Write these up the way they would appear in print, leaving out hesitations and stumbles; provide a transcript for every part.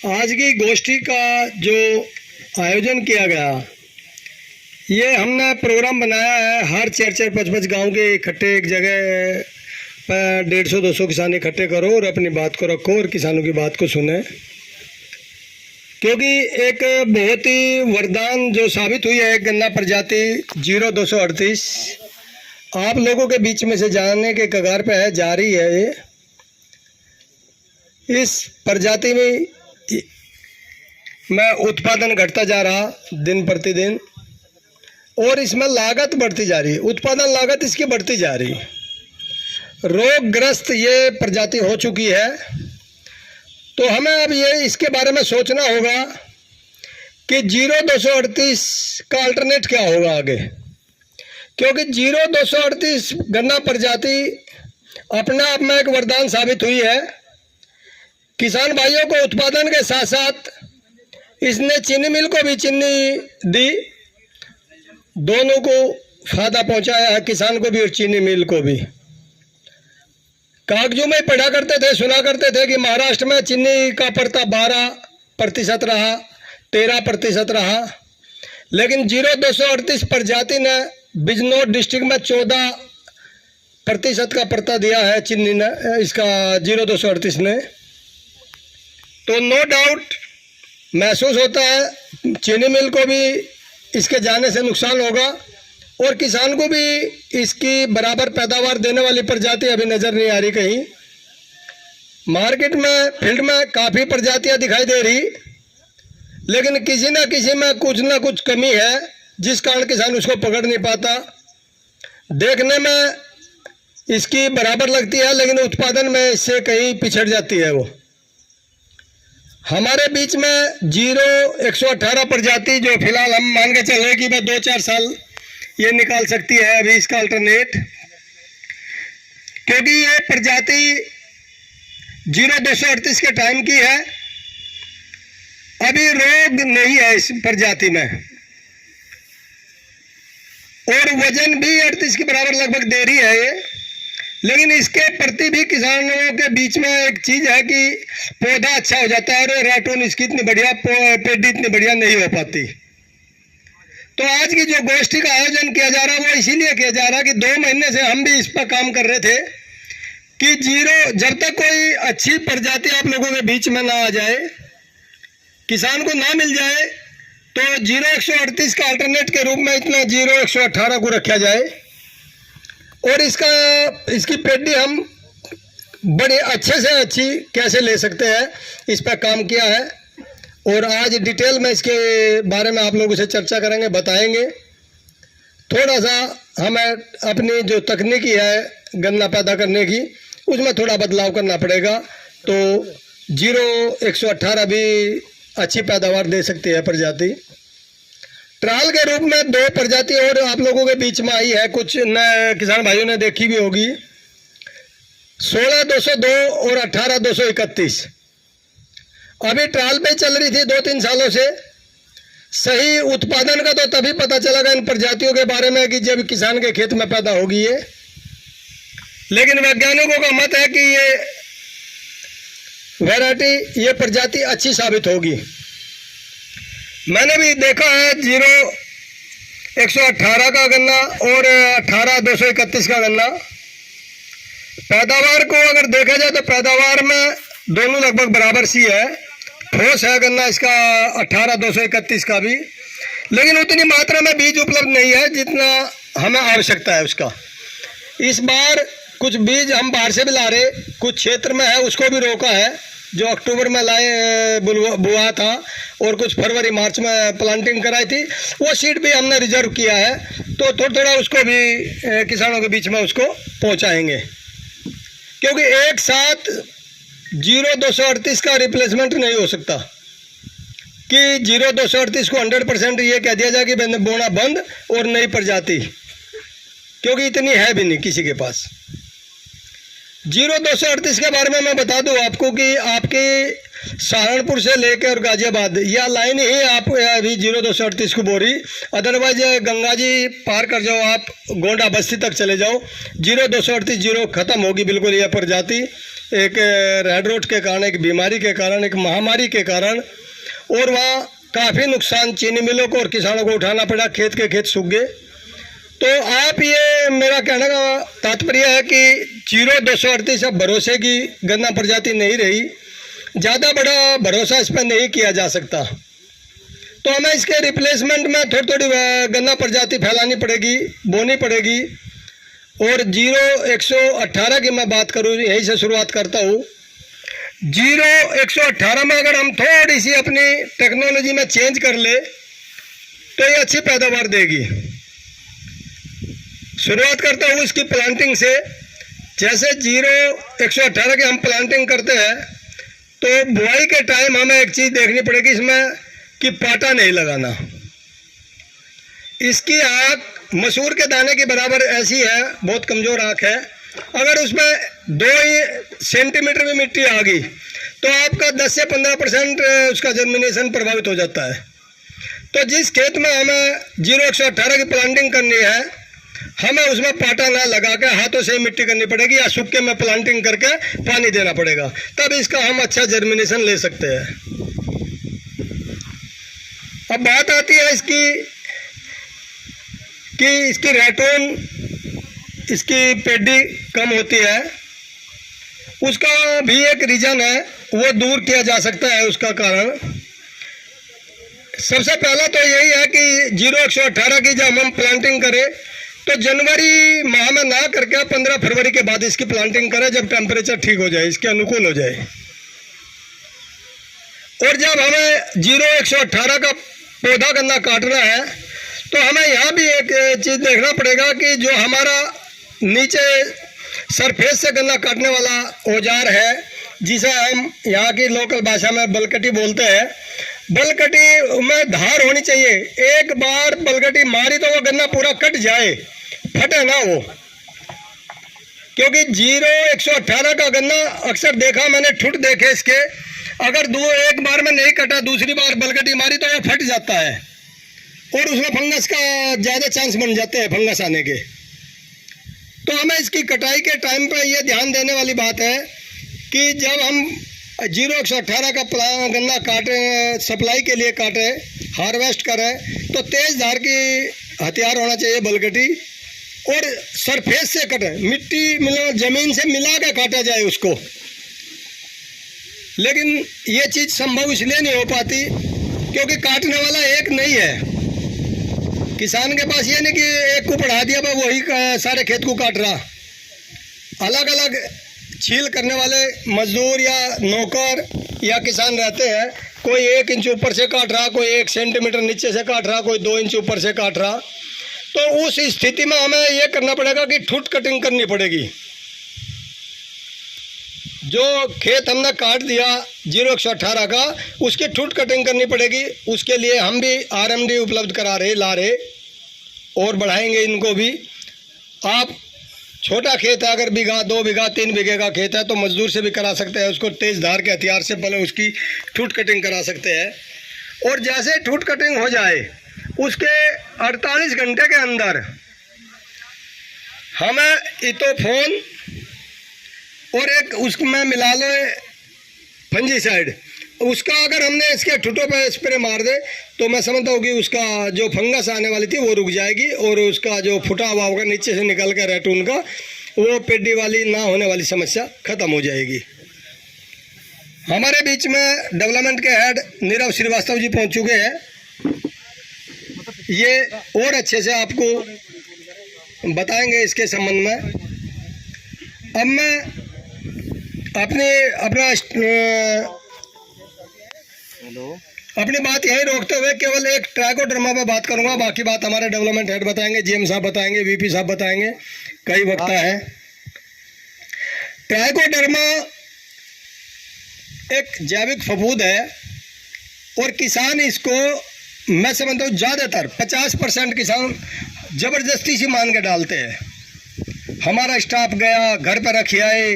आज की गोष्ठी का जो आयोजन किया गया, ये हमने प्रोग्राम बनाया है। हर 4-4-5-5 गांव के इकट्ठे एक जगह पर 150-200 किसान इकट्ठे करो और अपनी बात को रखो और किसानों की बात को सुने, क्योंकि एक बहुत ही वरदान जो साबित हुई है, एक गन्ना प्रजाति 0238 आप लोगों के बीच में से जानने के कगार पे है, जारी है। ये इस प्रजाति में उत्पादन घटता जा रहा दिन प्रतिदिन और इसमें लागत बढ़ती जा रही, उत्पादन लागत इसकी बढ़ती जा रही। रोगग्रस्त ये प्रजाति हो चुकी है। तो हमें अब ये इसके बारे में सोचना होगा कि 0238 का अल्टरनेट क्या होगा आगे, क्योंकि 0238 गन्ना प्रजाति अपने आप में एक वरदान साबित हुई है। किसान भाइयों को उत्पादन के साथ साथ इसने चीनी मिल को भी चीनी दी, दोनों को फायदा पहुंचाया है, किसान को भी और चीनी मिल को भी। कागजों में पढ़ा करते थे, सुना करते थे कि महाराष्ट्र में चीनी का परता 12% रहा, 13% रहा, लेकिन 0238 प्रजाति ने बिजनौर डिस्ट्रिक्ट में 14% का परता दिया है चीनी ने, इसका 0238 ने। तो नो डाउट महसूस होता है चीनी मिल को भी इसके जाने से नुकसान होगा और किसान को भी इसकी बराबर पैदावार देने वाली प्रजाति अभी नज़र नहीं आ रही कहीं। मार्केट में, फील्ड में काफ़ी प्रजातियां दिखाई दे रही, लेकिन किसी न किसी में कुछ ना कुछ कमी है, जिस कारण किसान उसको पकड़ नहीं पाता। देखने में इसकी बराबर लगती है, लेकिन उत्पादन में इससे कहीं पिछड़ जाती है। वो हमारे बीच में 0118 प्रजाति जो फिलहाल हम मान के चल रहे कि वह 2-4 साल ये निकाल सकती है अभी इसका अल्टरनेट, क्योंकि ये प्रजाति 0238 के टाइम की है। अभी रोग नहीं है इस प्रजाति में और वजन भी 38 के बराबर लगभग दे रही है ये। लेकिन इसके प्रति भी किसानों के बीच में एक चीज है कि पौधा अच्छा हो जाता है और रेटून इसकी इतनी बढ़िया, पेडी इतनी बढ़िया नहीं हो पाती। तो आज की जो गोष्ठी का आयोजन किया जा रहा है वो इसीलिए किया जा रहा है कि 2 महीने से हम भी इस पर काम कर रहे थे कि जब तक कोई अच्छी प्रजाति आप लोगों के बीच में ना आ जाए, किसान को ना मिल जाए, तो 0138 का अल्टरनेट के रूप में इतना 0118 को रखा जाए और इसकी पेडी हम बड़े अच्छे से अच्छी कैसे ले सकते हैं, इस पर काम किया है। और आज डिटेल में इसके बारे में आप लोगों से चर्चा करेंगे, बताएंगे। थोड़ा सा हमें अपनी जो तकनीकी है गन्ना पैदा करने की, उसमें थोड़ा बदलाव करना पड़ेगा, तो 0118 भी अच्छी पैदावार दे सकती है प्रजाति। ट्रायल के रूप में 2 प्रजाति और आप लोगों के बीच में आई है, कुछ न किसान भाइयों ने देखी भी होगी, 16202 और 18231 अभी ट्रायल पे चल रही थी 2-3 सालों से। सही उत्पादन का तो तभी पता चलेगा इन प्रजातियों के बारे में कि जब किसान के खेत में पैदा होगी ये। लेकिन वैज्ञानिकों का मत है कि ये वैरायटी, ये प्रजाति अच्छी साबित होगी। मैंने भी देखा है 0118 का गन्ना और 18231 का गन्ना। पैदावार को अगर देखा जाए तो पैदावार में दोनों लगभग बराबर सी है। ठोस है गन्ना इसका 18231 का भी, लेकिन उतनी मात्रा में बीज उपलब्ध नहीं है जितना हमें आवश्यकता है उसका। इस बार कुछ बीज हम बाहर से भी ला रहे, कुछ क्षेत्र में है उसको भी रोका है, जो अक्टूबर में लाए बुआ था और कुछ फरवरी मार्च में प्लांटिंग कराई थी, वो सीड भी हमने रिजर्व किया है। तो थोड़ा थोड़ा उसको भी किसानों के बीच में उसको पहुंचाएंगे, क्योंकि एक साथ 0238 का रिप्लेसमेंट नहीं हो सकता कि 0238 को 100% ये कह दिया जाए कि बोना बंद और नई प्रजाति, क्योंकि इतनी है भी नहीं किसी के पास। 0238 के बारे में मैं बता दूं आपको कि आपके सहारनपुर से लेकर गाजियाबाद यह लाइन ही आप अभी 0238 को बोरी, अदरवाइज गंगा जी पार कर जाओ, आप गोंडा बस्ती तक चले जाओ, 0238 खत्म होगी बिल्कुल यह प्रजाति। एक रेड रोड के कारण, एक बीमारी के कारण, एक महामारी के कारण, और वहाँ काफ़ी नुकसान चीनी मिलों को और किसानों को उठाना पड़ा, खेत के खेत सूख गए। तो आप ये मेरा कहने का तात्पर्य है कि 0238 अब भरोसे की गन्ना प्रजाति नहीं रही, ज़्यादा बड़ा भरोसा इस पर नहीं किया जा सकता। तो हमें इसके रिप्लेसमेंट में थोड़ी थोड़ी गन्ना प्रजाति फैलानी पड़ेगी, बोनी पड़ेगी। और 0118 की मैं बात करूँ, यहीं से शुरुआत करता हूँ। 0118 में अगर हम थोड़ी सी अपनी टेक्नोलॉजी में चेंज कर ले तो ये अच्छी पैदावार देगी। शुरुआत करता हूँ इसकी प्लांटिंग से। जैसे 0118 की हम प्लांटिंग करते हैं तो बुआई के टाइम हमें एक चीज़ देखनी पड़ेगी इसमें कि पाटा नहीं लगाना। इसकी आँख मसूर के दाने के बराबर ऐसी है, बहुत कमज़ोर आँख है। अगर उसमें 2 सेंटीमीटर भी मिट्टी आ गई तो आपका 10 से 15% उसका जर्मिनेशन प्रभावित हो जाता है। तो जिस खेत में हमें 0118 की प्लांटिंग करनी है, हमें उसमें पाटा ना लगा के हाथों से मिट्टी करनी पड़ेगी या सूखे में प्लांटिंग करके पानी देना पड़ेगा, तब इसका हम अच्छा जर्मिनेशन ले सकते हैं। अब बात आती है इसकी कि इसकी रेटोन, इसकी पेडी कम होती है। उसका भी एक रीज़न है, वो दूर किया जा सकता है। उसका कारण सबसे पहला तो यही है कि 0118 की जब हम प्लांटिंग करें तो जनवरी माह में ना करके 15 फरवरी के बाद इसकी प्लांटिंग करें, जब टेम्परेचर ठीक हो जाए, इसके अनुकूल हो जाए। और जब हमें 0118 का पौधा गन्ना काटना है तो हमें यहाँ भी एक चीज़ देखना पड़ेगा कि जो हमारा नीचे सरफेस से गन्ना काटने वाला औजार है, जिसे हम यहाँ की लोकल भाषा में बलकटी बोलते हैं, बलकटी में धार होनी चाहिए। एक बार बलकटी मारी तो वो गन्ना पूरा कट जाए, फटे ना वो। क्योंकि 0118 का गन्ना अक्सर देखा मैंने, ठुट देखे इसके, अगर एक बार में नहीं कटा, दूसरी बार बलकटी मारी तो वो फट जाता है और उसमें फंगस का ज़्यादा चांस बन जाते हैं, फंगस आने के। तो हमें इसकी कटाई के टाइम पे ये ध्यान देने वाली बात है कि जब हम 0118 का गन्ना काटें, सप्लाई के लिए काटें, हार्वेस्ट करें, तो तेज़ धार की हथियार होना चाहिए बलकटी, और सरफेस से कटें, मिट्टी मिला, ज़मीन से मिला के काटा जाए उसको। लेकिन ये चीज़ संभव इसलिए नहीं हो पाती क्योंकि काटने वाला एक नहीं है। किसान के पास ये नहीं कि एक को बढ़ा दिया भाई वही सारे खेत को काट रहा। अलग अलग छील करने वाले मजदूर या नौकर या किसान रहते हैं। कोई 1 इंच ऊपर से काट रहा, कोई 1 सेंटीमीटर नीचे से काट रहा, कोई 2 इंच ऊपर से काट रहा। तो उस स्थिति में हमें ये करना पड़ेगा कि ठुट कटिंग करनी पड़ेगी। जो खेत हमने काट दिया 0118 का, उसकी ठुट कटिंग करनी पड़ेगी। उसके लिए हम भी RMD उपलब्ध करा रहे, ला रहे, और बढ़ाएंगे इनको भी। आप छोटा खेत है, अगर बीघा 2 बीघा 3 बीघे का खेत है तो मजदूर से भी करा सकते हैं, उसको तेज़ धार के हथियार से पहले उसकी ठुट कटिंग करा सकते हैं। और जैसे ठुट कटिंग हो जाए उसके 48 घंटे के अंदर हमें इटोफोन और एक उसमें मिला लो फंजीसाइड, उसका अगर हमने इसके ठुटों पे स्प्रे मार दे तो मैं समझता हूँ कि उसका जो फंगस आने वाली थी वो रुक जाएगी, और उसका जो फुटा हुआ होगा नीचे से निकल कर रेटून का, वो पेडी वाली ना होने वाली समस्या ख़त्म हो जाएगी। हमारे बीच में डेवलपमेंट के हेड नीरव श्रीवास्तव जी पहुँच चुके हैं। ये और अच्छे से आपको बताएंगे इसके संबंध में। अब मैं अपनी बात यहीं रोकते हुए केवल एक ट्राइकोडर्मा पे बात करूंगा, बाकी बात हमारे डेवलपमेंट हेड बताएंगे, GM साहब बताएंगे, VP साहब बताएंगे, कई वक्ता है। ट्राइकोडर्मा एक जैविक फफूद है और किसान इसको, मैं समझता हूँ ज़्यादातर 50% किसान ज़बरदस्ती से मान के डालते हैं। हमारा स्टाफ गया घर पर रखी आए,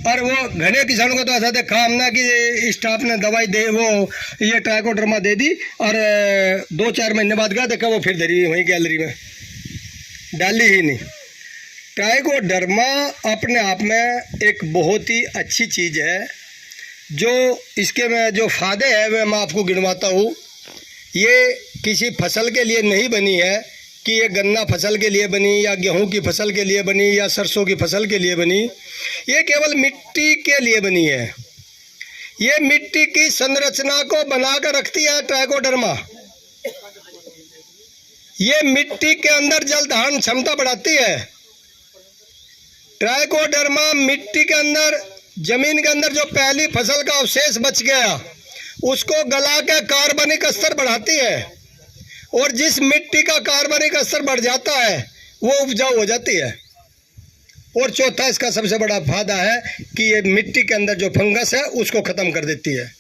और वो घने किसानों को तो ऐसा देखा हमने कि स्टाफ ने दवाई दे, वो ये ट्राइकोडर्मा दे दी, और 2-4 महीने बाद गया देखा वो फिर धरी वहीं गैलरी में, डाली ही नहीं। ट्राइकोडर्मा अपने आप में एक बहुत ही अच्छी चीज़ है। जो इसके में जो फ़ायदे हैं वह मैं आपको गिनवाता हूँ। ये किसी फसल के लिए नहीं बनी है कि ये गन्ना फसल के लिए बनी या गेहूं की फसल के लिए बनी या सरसों की फसल के लिए बनी। ये केवल मिट्टी के लिए बनी है। ये मिट्टी की संरचना को बनाकर रखती है ट्राइकोडर्मा। ये मिट्टी के अंदर जल धारण क्षमता बढ़ाती है। ट्राइकोडर्मा मिट्टी के अंदर, जमीन के अंदर जो पहली फसल का अवशेष बच गया उसको गला के कार्बनिक स्तर बढ़ाती है, और जिस मिट्टी का कार्बनिक स्तर बढ़ जाता है वो उपजाऊ हो जाती है। और चौथा इसका सबसे बड़ा फायदा है कि ये मिट्टी के अंदर जो फंगस है उसको खत्म कर देती है।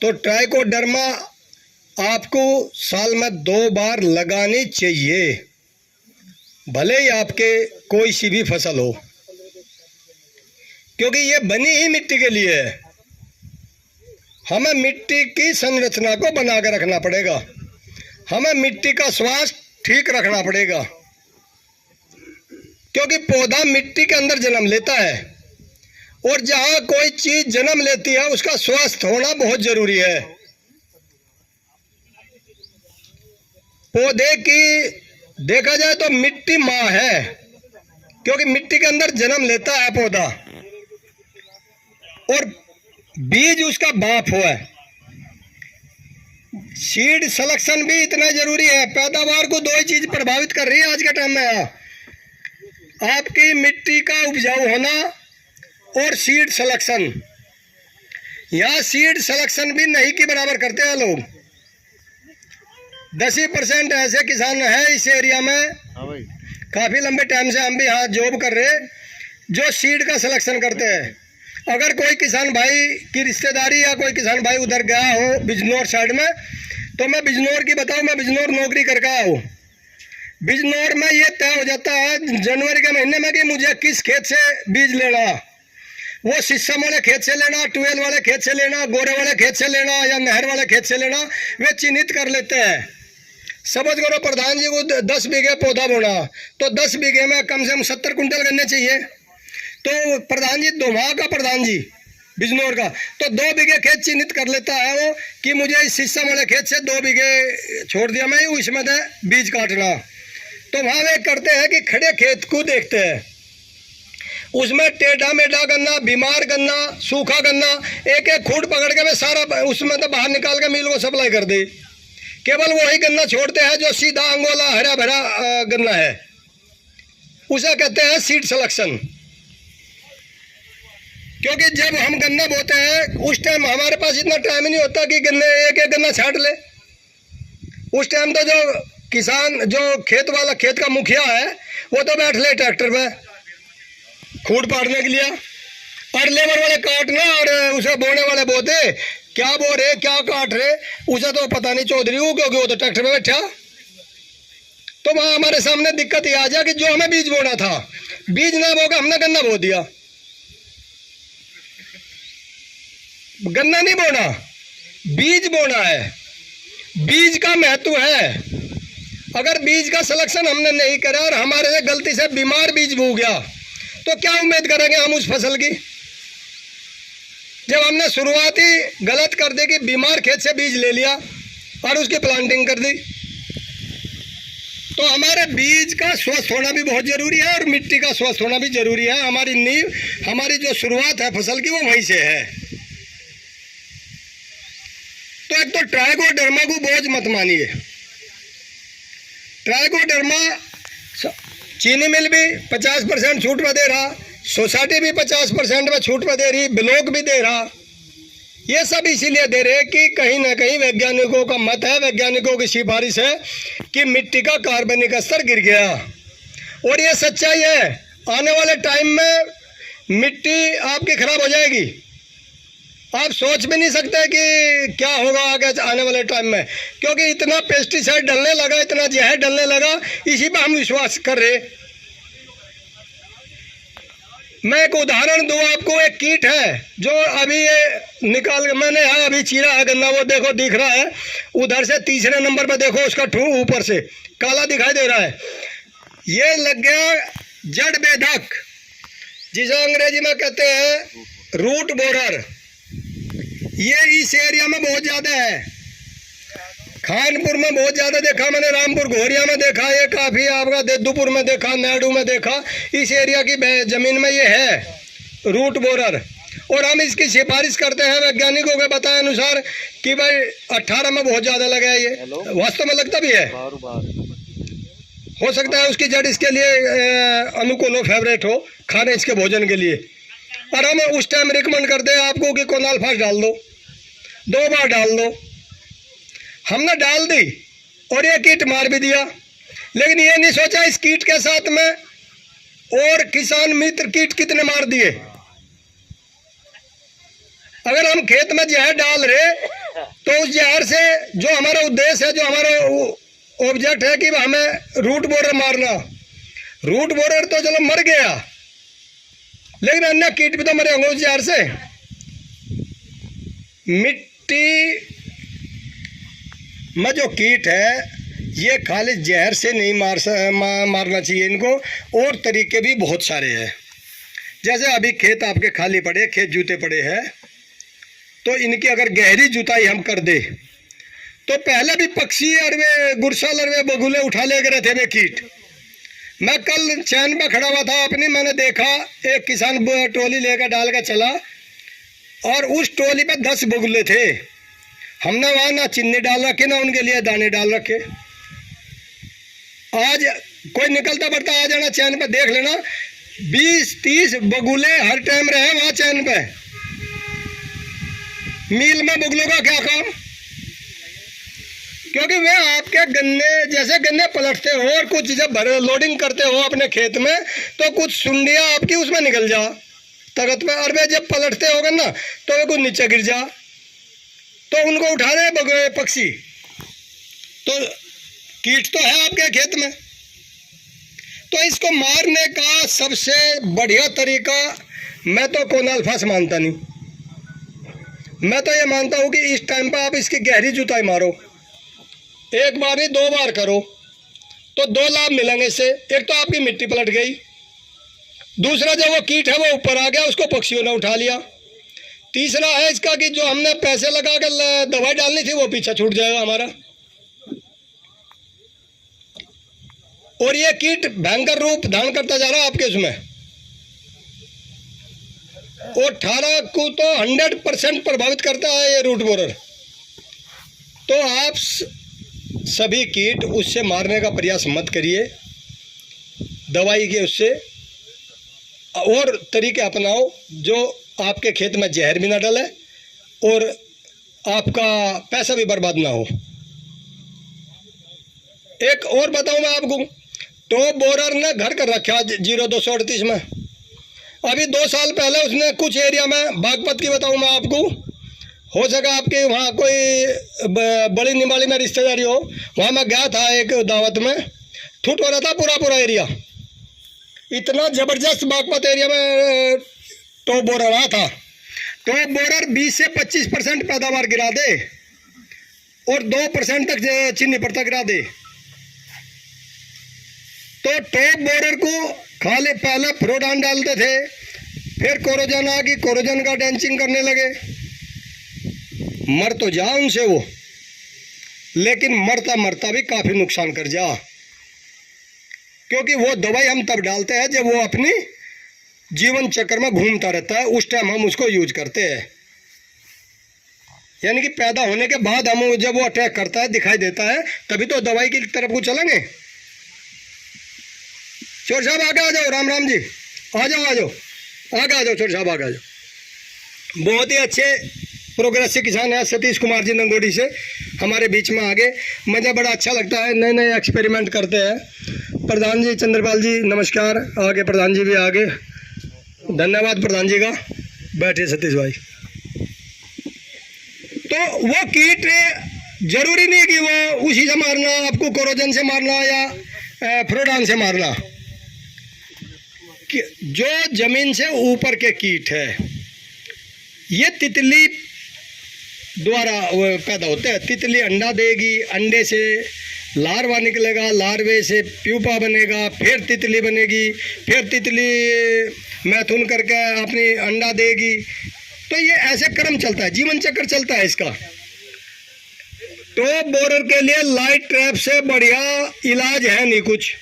तो ट्राइकोडर्मा आपको साल में 2 बार लगानी चाहिए, भले ही आपके कोई सी भी फसल हो, क्योंकि ये बनी ही मिट्टी के लिए है। हमें मिट्टी की संरचना को बनाकर रखना पड़ेगा, हमें मिट्टी का स्वास्थ्य ठीक रखना पड़ेगा, क्योंकि पौधा मिट्टी के अंदर जन्म लेता है, और जहाँ कोई चीज जन्म लेती है उसका स्वास्थ्य होना बहुत जरूरी है। पौधे की देखा जाए तो मिट्टी माँ है, क्योंकि मिट्टी के अंदर जन्म लेता है पौधा, और बीज उसका बाप हुआ है। सीड सिलेक्शन भी इतना जरूरी है। पैदावार को 2 ही चीज प्रभावित कर रही है आज के टाइम में, आपकी मिट्टी का उपजाऊ होना और सीड सिलेक्शन। यहाँ सीड सिलेक्शन भी नहीं के बराबर करते हैं लोग। 10% ऐसे किसान हैं इस एरिया में, काफी लंबे टाइम से हम भी यहाँ जॉब कर रहे, जो सीड का सिलेक्शन करते हैं। अगर कोई किसान भाई की रिश्तेदारी या कोई किसान भाई उधर गया हो बिजनौर साइड में, तो मैं बिजनौर की बताऊं, मैं बिजनौर नौकरी करके आया हूँ। बिजनौर में ये तय हो जाता है जनवरी के महीने में कि मुझे किस खेत से बीज लेना। वो शीशम वाले खेत से लेना, ट्यूबवेल वाले खेत से लेना, गोरे वाले खेत से लेना या नहर वाले खेत से लेना, वे चिन्हित कर लेते हैं। समझ करो प्रधान जी को 10 बीघे पौधा बोना, तो 10 बीघे में कम से कम 70 कुंटल गन्ने चाहिए। तो प्रधान जी, दोहा का प्रधान जी बिजनौर का, तो 2 बीघे खेत चिन्हित कर लेता है वो कि मुझे इस शीशम वाले खेत से 2 बीघे छोड़ दिया मैं, उसमें से बीज काटना। तो वहाँ वे करते हैं कि खड़े खेत को देखते हैं, उसमें टेढ़ा मेढ़ा गन्ना, बीमार गन्ना, सूखा गन्ना, एक एक खूट पकड़ के वे सारा उसमें तो बाहर निकाल के मिल को सप्लाई कर दे। केवल वही गन्ना छोड़ते हैं जो सीधा अंगोला हरा भरा गन्ना है, उसे कहते हैं सीड सिलेक्शन। क्योंकि जब हम गन्ना बोते हैं उस टाइम हमारे पास इतना टाइम ही नहीं होता कि गन्ने एक एक गन्ना छांट ले। उस टाइम तो जो किसान, जो खेत वाला, खेत का मुखिया है, वो तो बैठ ले ट्रैक्टर पे खूट पाड़ने के लिए, और लेबर वाले काटना और उसे बोने वाले बोते, क्या बो रहे क्या काट रहे उसे तो पता नहीं चौधरी को, क्योंकि वो तो ट्रैक्टर पे बैठा। तो वहाँ हमारे सामने दिक्कत ये आ जाए कि जो हमें बीज बोना था, बीज ना बोकर हमने गन्ना बो दिया। गन्ना नहीं बोना, बीज बोना है। बीज का महत्व है। अगर बीज का सिलेक्शन हमने नहीं करा और हमारे से गलती से बीमार बीज बो गया, तो क्या उम्मीद करेंगे हम उस फसल की। जब हमने शुरुआत ही गलत कर दी कि बीमार खेत से बीज ले लिया और उसकी प्लांटिंग कर दी, तो हमारे बीज का स्वस्थ होना भी बहुत जरूरी है और मिट्टी का स्वस्थ होना भी जरूरी है। हमारी नींव, हमारी जो शुरुआत है फसल की, वो वहीं से है। तो एक तो ट्राइकोडर्मा को बोझ मत मानिए। ट्राइकोडर्मा चीनी मिल भी 50% छूट में दे रहा, सोसाइटी भी 50% में छूट में दे रही, ब्लॉक भी दे रहा। ये सब इसीलिए दे रहे कि कहीं ना कहीं वैज्ञानिकों का मत है, वैज्ञानिकों की सिफारिश है कि मिट्टी का कार्बनिक स्तर गिर गया, और ये सच्चाई है। आने वाले टाइम में मिट्टी आपकी खराब हो जाएगी। आप सोच भी नहीं सकते कि क्या होगा आगे आने वाले टाइम में, क्योंकि इतना पेस्टिसाइड डलने लगा, इतना जहर डलने लगा, इसी पर हम विश्वास कर रहे। मैं एक उदाहरण दूं आपको। एक कीट है जो अभी ये निकाल के मैंने यहाँ अभी चीरा है गन्ना, वो देखो दिख रहा है उधर से, तीसरे नंबर पर देखो उसका ठूं ऊपर से काला दिखाई दे रहा है। ये लग गया जड़ बेधक, जिसे अंग्रेजी में कहते हैं रूट बोरर। ये इस एरिया में बहुत ज़्यादा है, खानपुर में बहुत ज़्यादा देखा मैंने, रामपुर घोरिया में देखा, ये काफ़ी आपका देदूपुर में देखा, नायडू में देखा। इस एरिया की ज़मीन में ये है रूट बोरर। और हम इसकी सिफारिश करते हैं वैज्ञानिकों के बताए अनुसार कि भाई 18 में बहुत ज़्यादा लगा है। ये वास्तव में लगता भी है, हो सकता है उसकी जड़ इसके लिए अनुकूल हो, फेवरेट हो खाने इसके भोजन के लिए। और हम उस टाइम रिकमेंड करते हैं आपको कि कोनाल्फास डाल दो, 2 बार डाल दो। हमने डाल दी और ये कीट मार भी दिया, लेकिन ये नहीं सोचा इस कीट के साथ में और किसान मित्र कीट कितने मार दिए। अगर हम खेत में जहर डाल रहे तो उस जहर से जो हमारा उद्देश्य है, जो हमारा ऑब्जेक्ट है कि हमें रूट बोरर मारना, रूट बोरर तो चलो मर गया, लेकिन अन्य कीट भी तो मरे होंगे उस जहर से। मिट्टी में जो कीट है ये खाली जहर से नहीं मारना चाहिए इनको, और तरीके भी बहुत सारे हैं। जैसे अभी खेत आपके खाली पड़े, खेत जूते पड़े हैं, तो इनकी अगर गहरी जुताई हम कर दे तो पहले भी पक्षी और वे गुरसल और वे बगुले उठा ले गए थे वे कीट। मैं कल चैन पे खड़ा हुआ था अपनी, मैंने देखा एक किसान ट्रॉली लेकर डाल कर चला और उस ट्रॉली पे 10 बगुले थे। हमने वहाँ ना चिन्नी डाल रखे ना उनके लिए दाने डाल रखे। आज कोई निकलता बढ़ता आ जाना चैन पे, देख लेना 20-30 बगुले हर टाइम रहे वहाँ चैन पे। मील में बगुलों का क्या काम, क्योंकि वे आपके गन्ने जैसे गन्ने पलटते हो और कुछ जब लोडिंग करते हो अपने खेत में तो कुछ सुंडियाँ आपकी उसमें निकल जा तगत में, और वे जब पलटते होगे ना तो वे कुछ नीचे गिर जा, तो उनको उठा रहे पक्षी। तो कीट तो है आपके खेत में, तो इसको मारने का सबसे बढ़िया तरीका मैं तो कोनाल्फास मानता नहीं। मैं तो ये मानता हूँ कि इस टाइम पर आप इसकी गहरी जुताई मारो, 1 बार नहीं 2 बार करो तो 2 लाभ मिलेंगे इससे। एक तो आपकी मिट्टी पलट गई, दूसरा जो वो कीट है वो ऊपर आ गया, उसको पक्षियों ने उठा लिया। तीसरा है इसका कि जो हमने पैसे लगा कर दवाई डालनी थी वो पीछा छूट जाएगा हमारा। और ये कीट भयंकर रूप धारण करता जा रहा है आपके उसमें, और 18 को तो 100% प्रभावित करता है ये रूट बोरर। तो आप सभी कीट उससे मारने का प्रयास मत करिए, दवाई के उससे और तरीके अपनाओ जो आपके खेत में जहर भी ना डाले और आपका पैसा भी बर्बाद ना हो। एक और बताऊं मैं आपको, टॉप बोरर ने घर कर रखा 0238 में। अभी 2 साल पहले उसने कुछ एरिया में, बागपत की बताऊं मैं आपको, हो सका आपके वहाँ कोई बड़ी निमाड़ी में रिश्तेदारी हो, वहाँ मैं गया था एक दावत में, ठूट हो रहा था पूरा एरिया। इतना ज़बरदस्त बागपत एरिया में टॉप बोरर रहा था। टॉप बोरर 20 से 25% पैदावार गिरा दे और 2% तक चीनी पड़ता गिरा दे। तो टॉप बोरर को खाली पहले फ्रोडान डालते थे, फिर कोरोजन आ गई, कोरोजन का डेंचिंग करने लगे। मर तो जा उनसे वो, लेकिन मरता मरता भी काफ़ी नुकसान कर जा, क्योंकि वो दवाई हम तब डालते हैं जब वो अपनी जीवन चक्र में घूमता रहता है, उस टाइम हम उसको यूज करते हैं। यानी कि पैदा होने के बाद हम जब वो अटैक करता है, दिखाई देता है, तभी तो दवाई की तरफ को चलेंगे। चोर साहब आगे आ जाओ, राम राम जी, आ जाओ आगे आ जाओ चोर साहब आगे आ जाओ। बहुत ही अच्छे प्रोग्रेसिव किसान है सतीश कुमार जी नंगोड़ी से हमारे बीच में आगे, मुझे बड़ा अच्छा लगता है, नए एक्सपेरिमेंट करते हैं। प्रधान जी चंद्रपाल जी नमस्कार, आगे प्रधान जी भी आगे, धन्यवाद प्रधान जी का। बैठे सतीश भाई। तो वो कीट जरूरी नहीं कि वो उसी से मारना, आपको कोरोजन से मारना या फ्रोडान से मारना। जो जमीन से ऊपर के कीट है ये तितली द्वारा पैदा होते हैं। तितली अंडा देगी, अंडे से लार्वा निकलेगा, लार्वे से प्यूपा बनेगा, फिर तितली बनेगी, फिर तितली मैथुन करके अपनी अंडा देगी। तो ये ऐसे क्रम चलता है, जीवन चक्र चलता है इसका। टॉप बोरर के लिए लाइट ट्रैप से बढ़िया इलाज है नहीं कुछ।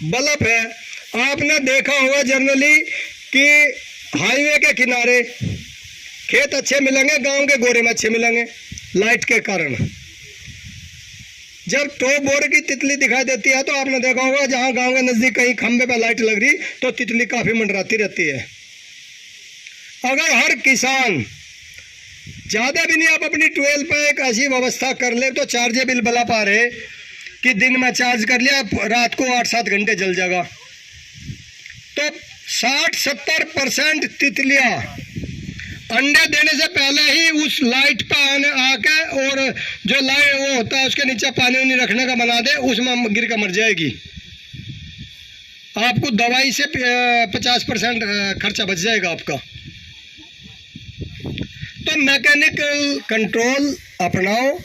बल्ब है, आपने देखा होगा जनरली कि हाईवे के किनारे खेत अच्छे मिलेंगे, गांव के गोरे में अच्छे मिलेंगे लाइट के कारण। जब टॉप बोरर की तितली दिखाई देती है तो आपने देखा होगा जहां गांव के नजदीक कहीं खंबे पे लाइट लग रही तो तितली काफी मंडराती रहती है। अगर हर किसान ज्यादा भी नहीं, आप अपनी ट्वेल्व पे एक ऐसी व्यवस्था कर ले तो चार्जेबल बल्ब आ रहे कि दिन में चार्ज कर लिया, रात को 8-7 घंटे जल जाएगा। तो 60-70% तितलियां अंडे देने से पहले ही उस लाइट पर आके और जो लाइट वो होता है उसके नीचे पानी उनी रखने का बना दे, उसमें गिर कर मर जाएगी। आपको दवाई से 50% खर्चा बच जाएगा आपका। तो मैकेनिकल कंट्रोल अपनाओ,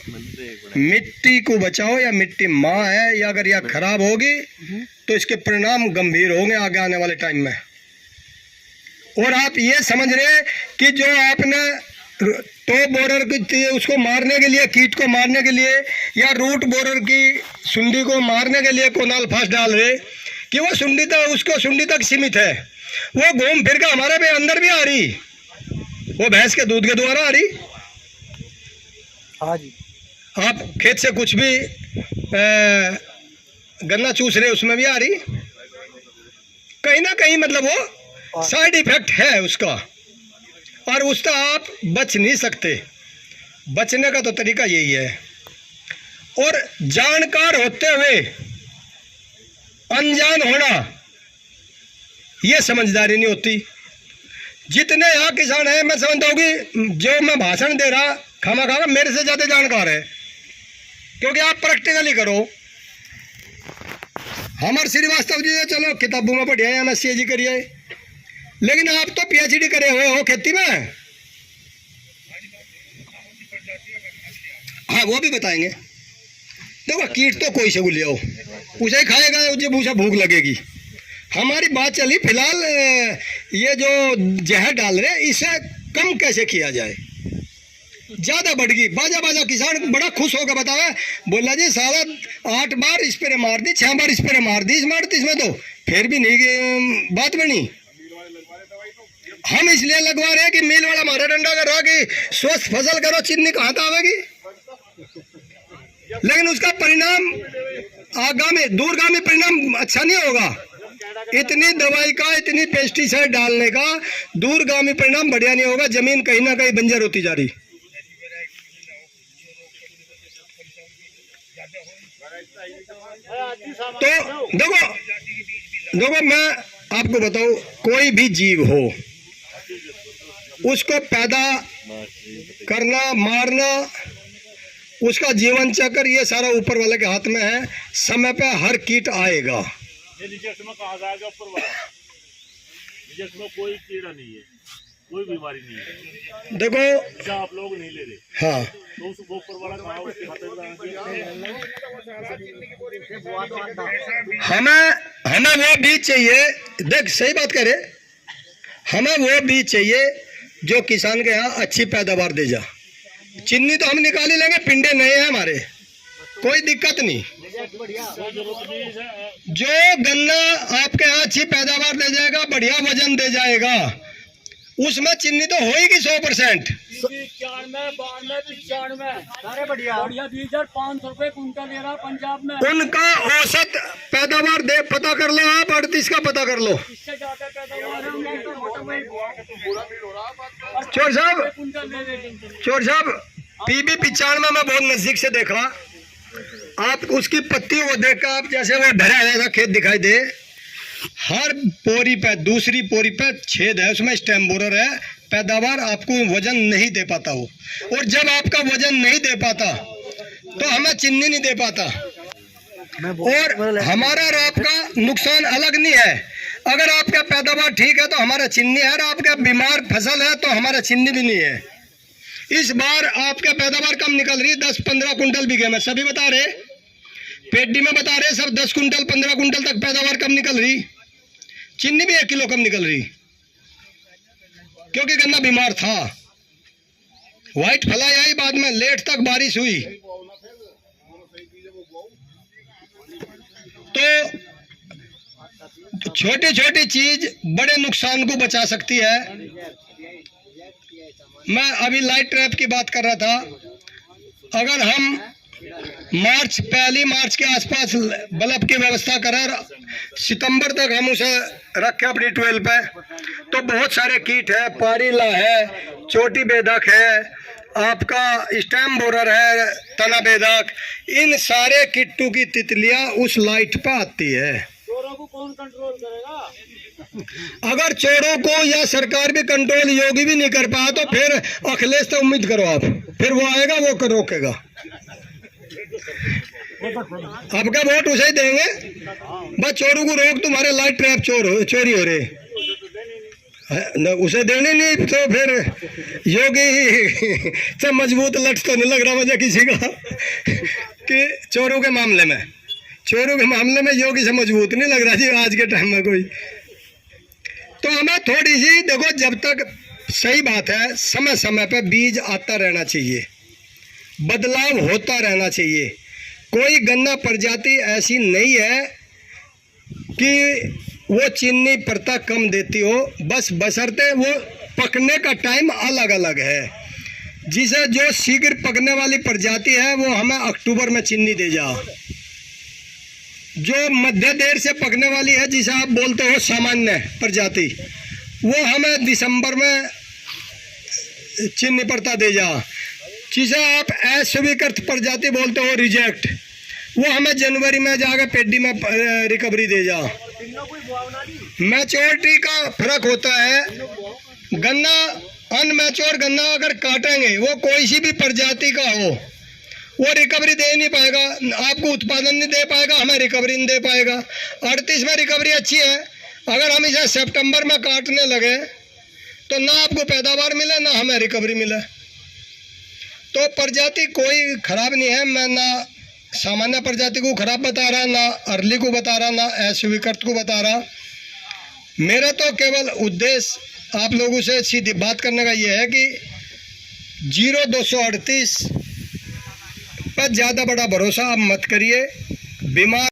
मिट्टी को बचाओ। या मिट्टी माँ है, या अगर यह खराब होगी तो इसके परिणाम गंभीर होंगे आगे आने वाले टाइम में। और आप ये समझ रहे कि जो आपने टॉप बोरर की उसको मारने के लिए, कीट को मारने के लिए, या रूट बोरर की सुंडी को मारने के लिए कोनाल फास्ट डाल रहे कि वो सुंडी तक, उसको सुंडी तक सीमित है, वो घूम फिर के हमारे पे अंदर भी आ रही, वो भैंस के दूध के द्वारा आ रही। हाँ जी। आप खेत से कुछ भी गन्ना चूस रहे उसमें भी आ रही, कहीं ना कहीं मतलब वो साइड इफेक्ट है उसका, और उसका आप बच नहीं सकते। बचने का तो तरीका यही है। और जानकार होते हुए अनजान होना, ये समझदारी नहीं होती। जितने यहाँ किसान हैं, मैं समझता हूँ कि जो मैं भाषण दे रहा खामा खामा मेरे से ज़्यादा जानकार है, क्योंकि आप प्रैक्टिकली करो। हमारे श्रीवास्तव जी चलो किताबों में पढ़िए, MSc जी करिए, लेकिन आप तो PhD करे हुए हो खेती में। हाँ, वो भी बताएंगे। देखो कीट तो कोई से ले आओ, उसे ही खाएगा जब उसे भूख लगेगी। हमारी बात चली फिलहाल ये जो जहर डाल रहे इसे कम कैसे किया जाए। ज्यादा बढ़ गई, बाजा बाजा किसान बड़ा खुश होकर बताया, बोला जी सारा 8 बार स्प्रे मार दी, 6 बार स्प्रे मार दी इसमें तो फिर भी नहीं बात बनी। हम इसलिए लगवा रहे हैं कि मिल वाला मारा डंडा कर रहा कि स्वस्थ फसल करो, चिन्नी कहाँ तो आवेगी, लेकिन उसका परिणाम आगामी दूरगामी परिणाम अच्छा नहीं होगा। इतनी दवाई का, इतनी पेस्टिसाइड डालने का दूरगामी परिणाम बढ़िया नहीं होगा। जमीन कहीं ना कहीं बंजर होती जा रही। तो देखो मैं आपको बताऊं, कोई भी जीव हो उसको पैदा करना, मारना, उसका जीवन चक्र ये सारा ऊपर वाले के हाथ में है। समय पे हर कीट आएगा। कोई कीड़ा नहीं है, कोई बीमारी नहीं है। देखो आप लोग नहीं ले रहे, हाँ, तो उसको ऊपर वाला हमें वो बीज चाहिए। देख सही बात करे, हमें वो बीज चाहिए जो किसान के यहाँ अच्छी पैदावार दे जा। चिन्नी तो हम निकाल ही लेंगे, पिंडे नए हैं हमारे, कोई दिक्कत नहीं। जो गन्ना आपके यहाँ अच्छी पैदावार दे जाएगा, बढ़िया वजन दे जाएगा, उसमें चिन्नी तो होगी 100%। 500 रुपए कुंटल दे रहा पंजाब में। उनका औसत पैदावार दे पता कर लो, आप 38 का पता कर लो। इससे ज्यादा पैदावार है चोर साहब PB 95 में बहुत नजदीक से देखा। आप उसकी पत्ती को देखकर आप जैसे वो भरा हुआ खेत दिखाई दे, हर पोरी पे, दूसरी पोरी पे छेद है, उसमें स्टेम बोरर है। पैदावार आपको वजन नहीं दे पाता हो, और जब आपका वजन नहीं दे पाता तो हमें चिन्नी नहीं दे पाता। और हमारा और आपका नुकसान अलग नहीं है। अगर आपका पैदावार ठीक है तो हमारा चिन्नी है, और आपका बीमार फसल है तो हमारा चिन्नी भी नहीं है। इस बार आपके पैदावार कम निकल रही है, 10-15 कुंटल बीघे में, सभी बता रहे, पेडी में बता रहे सब 10 कुंटल 15 कुंटल तक पैदावार कम निकल रही। चीनी भी 1 किलो कम निकल रही, क्योंकि गन्ना बीमार था। व्हाइट फ्लाई आई, बाद में लेट तक बारिश हुई, तो छोटी छोटी चीज बड़े नुकसान को बचा सकती है। मैं अभी लाइट ट्रैप की बात कर रहा था, अगर हम पहली मार्च के आसपास बल्ब की व्यवस्था करें, सितंबर तक हम उसे रखें अपनी ट्वेल पे, तो बहुत सारे कीट है, पारीला है, चोटी बेधक है, आपका स्टेम बोरर है, तना बेधक, इन सारे कीटों की तितलियां उस लाइट पे आती है। चोरों को कौन कंट्रोल करेगा? अगर चोरों को या सरकार भी कंट्रोल योगी भी नहीं कर पाया, तो फिर अखिलेश से उम्मीद करो आप, फिर वो आएगा, वो कर रोकेगा। आपका वोट उसे ही देंगे, बस चोरों को रोक, तुम्हारे लाइट ट्रैप चोरी हो रहे न, उसे देने नहीं, तो फिर योगी से मजबूत लट तो नहीं लग रहा मुझे किसी का कि चोरों के मामले में योगी से मजबूत नहीं लग रहा जी आज के टाइम में कोई। तो हमें थोड़ी सी देखो, जब तक सही बात है, समय समय पे बीज आता रहना चाहिए, बदलाव होता रहना चाहिए। कोई गन्ना प्रजाति ऐसी नहीं है कि वो चीनी परता कम देती हो, बस बशर्ते वो पकने का टाइम अलग अलग है। जिसे जो शीघ्र पकने वाली प्रजाति है वो हमें अक्टूबर में चीनी दे जाओ, जो मध्य देर से पकने वाली है, जिसे आप बोलते हो सामान्य प्रजाति, वो हमें दिसंबर में चीनी परता दे जाओ। जिसे आप अस्वीकृत प्रजाति बोलते हो रिजेक्ट, वो हमें जनवरी में जाकर पेडी में रिकवरी दे जाओ। मैच्योरिटी का फर्क होता है। गन्ना अनमैच्योर गन्ना अगर काटेंगे, वो कोई सी भी प्रजाति का हो, वो रिकवरी दे नहीं पाएगा, आपको उत्पादन नहीं दे पाएगा, हमें रिकवरी नहीं दे पाएगा। 38 में रिकवरी अच्छी है, अगर हम इसे सितंबर में काटने लगे तो ना आपको पैदावार मिले ना हमें रिकवरी मिले। तो प्रजाति कोई खराब नहीं है, मैं ना सामान्य प्रजाति को खराब बता रहा, ना अर्ली को बता रहा, ना अस्वीकृत को बता रहा। मेरा तो केवल उद्देश्य आप लोगों से सीधी बात करने का ये है कि 0238 पर ज़्यादा बड़ा भरोसा आप मत करिए। बीमार